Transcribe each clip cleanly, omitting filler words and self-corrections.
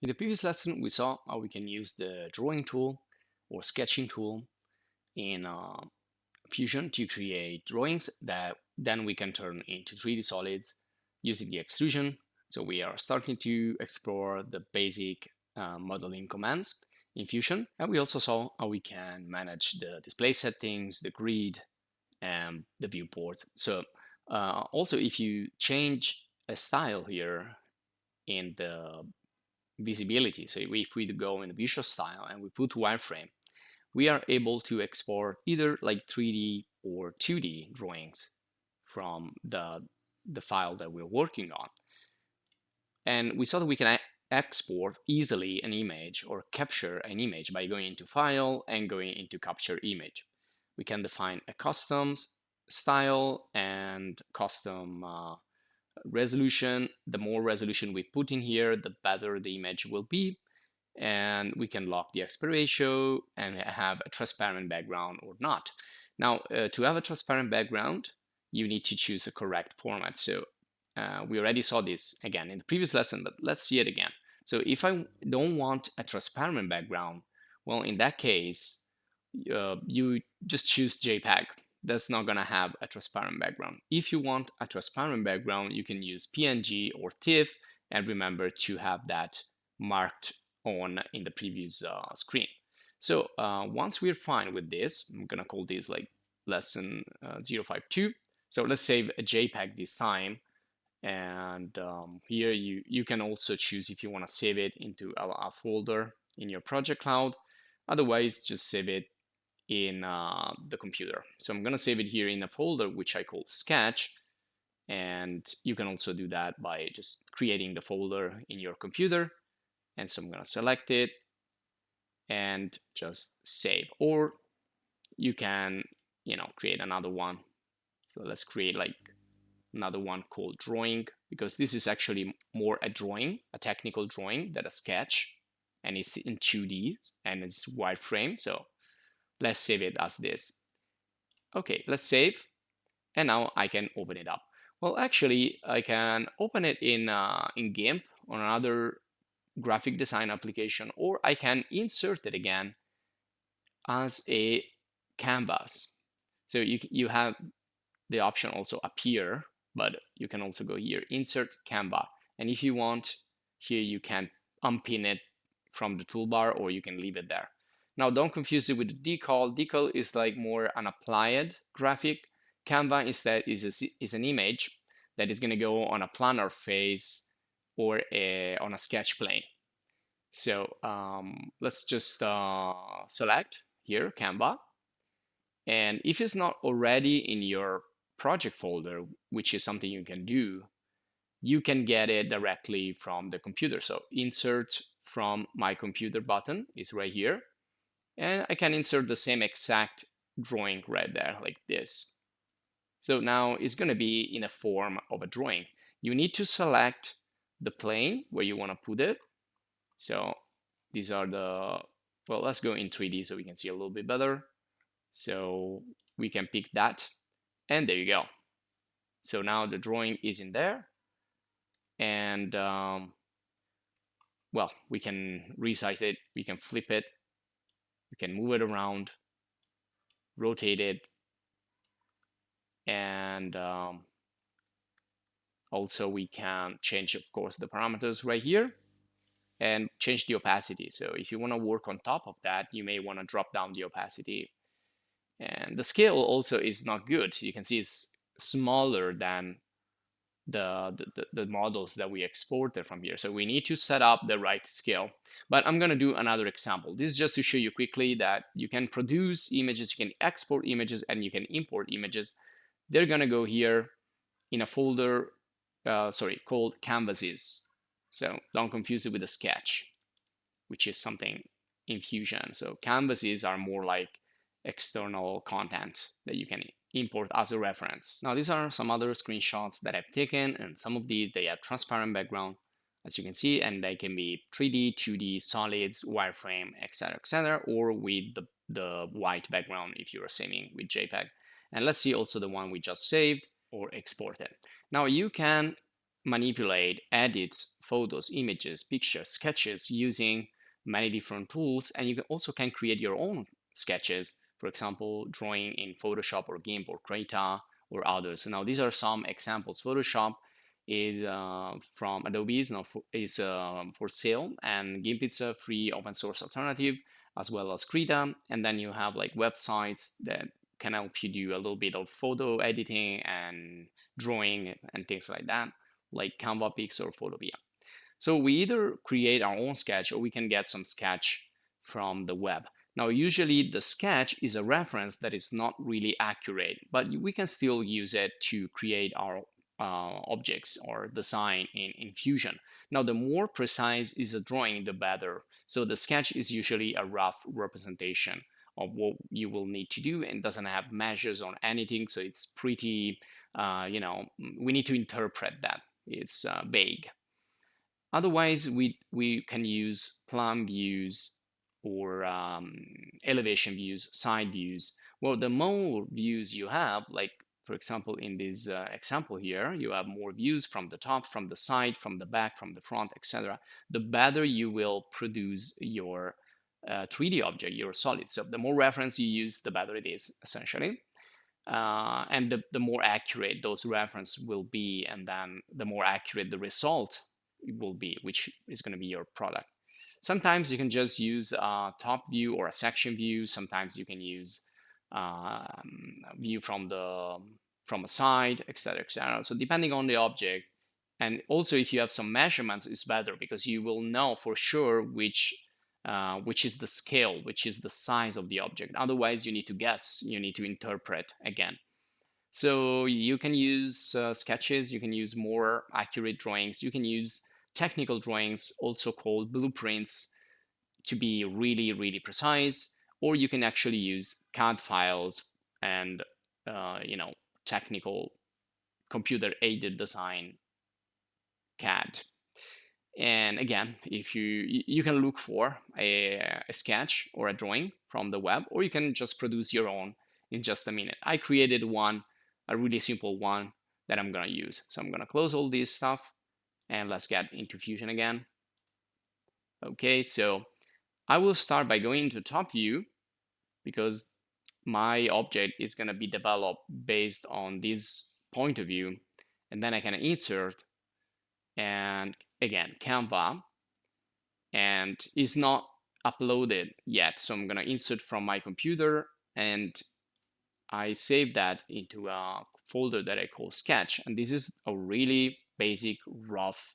In the previous lesson, we saw how we can use the drawing tool or sketching tool in Fusion to create drawings that then we can turn into 3D solids using the extrusion. So we are starting to explore the basic modeling commands in Fusion. And we also saw how we can manage the display settings, the grid, and the viewport. So also, if you change a style here in the visibility. So if we go in the visual style and we put wireframe, we are able to export either like 3D or 2D drawings from the file that we're working on. And we saw that we can export easily an image or capture an image by going into File and going into Capture Image. We can define a custom style and custom resolution. The more resolution we put in here, the better the image will be. And we can lock the aspect ratio and have a transparent background or not. Now, to have a transparent background, you need to choose a correct format. So we already saw this again in the previous lesson, but let's see it again. So if I don't want a transparent background, well, in that case, you just choose JPEG. That's not going to have a transparent background. If you want a transparent background, you can use PNG or TIFF, and remember to have that marked on in the previous screen. So once we're fine with this, I'm going to call this like lesson 052. So let's save a JPEG this time. And here you can also choose if you want to save it into a folder in your project cloud. Otherwise, just save it in the computer. So I'm going to save it here in a folder which I call sketch. And you can also do that by just creating the folder in your computer. And so I'm going to select it and just save. Or you can, create another one. So let's create like another one called drawing, because this is actually more a drawing, a technical drawing than a sketch, and it's in 2D and it's wireframe. So let's save it as this. Okay, let's save, and now I can open it up. Well, actually, I can open it in GIMP on another graphic design application, or I can insert it again as a canvas. So you have the option also appear, but you can also go here, insert canvas. And if you want, here you can unpin it from the toolbar, or you can leave it there. Now, don't confuse it with decal. Decal is like more an applied graphic. Canva instead is an image that is going to go on a planar face or on a sketch plane. So let's just select here Canva. And if it's not already in your project folder, which is something you can do, you can get it directly from the computer. So insert from my computer button is right here. And I can insert the same exact drawing right there like this. So now it's going to be in a form of a drawing. You need to select the plane where you want to put it. So these are well, let's go in 3D so we can see a little bit better. So we can pick that, and there you go. So now the drawing is in there, and well, we can resize it, we can flip it, we can move it around, rotate it, and also we can change, of course, the parameters right here and change the opacity. So if you want to work on top of that, you may want to drop down the opacity. And the scale also is not good. You can see it's smaller than the models that we exported from here. So we need to set up the right scale. But I'm going to do another example. This is just to show you quickly that you can produce images, you can export images, and you can import images. They're going to go here in a folder, called canvases. So don't confuse it with a sketch, which is something in Fusion. So canvases are more like external content that you can import as a reference. Now, these are some other screenshots that I've taken, and some of these, they have transparent background, as you can see, and they can be 3D, 2D, solids, wireframe, etc., or with the white background if you're saving with JPEG. And let's see also the one we just saved or exported. Now, you can manipulate, edit photos, images, pictures, sketches using many different tools, and you also can create your own sketches, for example, drawing in Photoshop or GIMP or Krita or others. Now, these are some examples. Photoshop is from Adobe, is for sale, and GIMP is a free open source alternative, as well as Krita. And then you have like websites that can help you do a little bit of photo editing and drawing and things like that, like Canva Pix or Photopea. So we either create our own sketch or we can get some sketch from the web. Now, usually the sketch is a reference that is not really accurate, but we can still use it to create our objects or design in Fusion. Now, the more precise is a drawing, the better. So the sketch is usually a rough representation of what you will need to do and doesn't have measures on anything. So it's pretty, we need to interpret that. It's vague. Otherwise, we can use plan views or elevation views, side views. Well, the more views you have, like for example, in this example here, you have more views from the top, from the side, from the back, from the front, etc. The better you will produce your 3D object, your solid. So the more reference you use, the better it is, essentially. And the more accurate those references will be, and then the more accurate the result will be, which is going to be your product. Sometimes you can just use a top view or a section view. Sometimes you can use view from a side, etc., etc. So depending on the object, and also if you have some measurements, it's better because you will know for sure which is the scale, which is the size of the object. Otherwise, you need to guess, you need to interpret again. So you can use sketches, you can use more accurate drawings, you can use technical drawings, also called blueprints, to be really, really precise, or you can actually use CAD files and technical computer-aided design CAD. And again, if you can look for a sketch or a drawing from the web, or you can just produce your own in just a minute. I created one, a really simple one that I'm gonna use. So I'm gonna close all this stuff and let's get into Fusion again. Okay, so I will start by going into top view because my object is gonna be developed based on this point of view, and then I can insert, and again, Canva, and it's not uploaded yet. So I'm gonna insert from my computer, and I save that into a folder that I call sketch. And this is a really basic, rough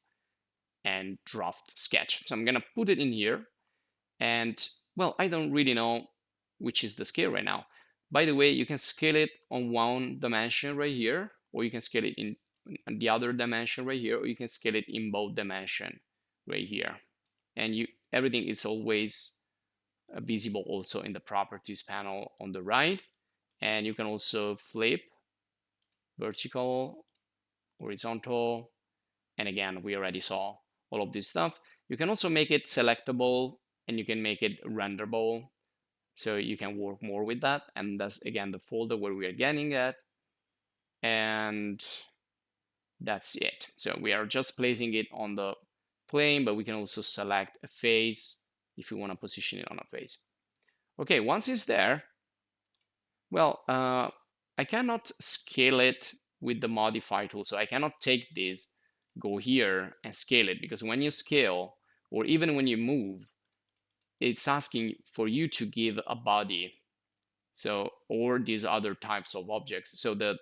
and draft sketch. So I'm gonna put it in here. And well, I don't really know which is the scale right now. By the way, you can scale it on one dimension right here, or you can scale it in the other dimension right here, or you can scale it in both dimension right here. And everything is always visible also in the properties panel on the right. And you can also flip vertical, horizontal, and again, we already saw all of this stuff. You can also make it selectable, and you can make it renderable, so you can work more with that. And that's again the folder where we are getting at, and that's it. So we are just placing it on the plane, but we can also select a face if we want to position it on a face. Okay, once it's there, well, I cannot scale it with the modify tool. So I cannot take this, go here and scale it, because when you scale, or even when you move, it's asking for you to give a body, so, or these other types of objects. So the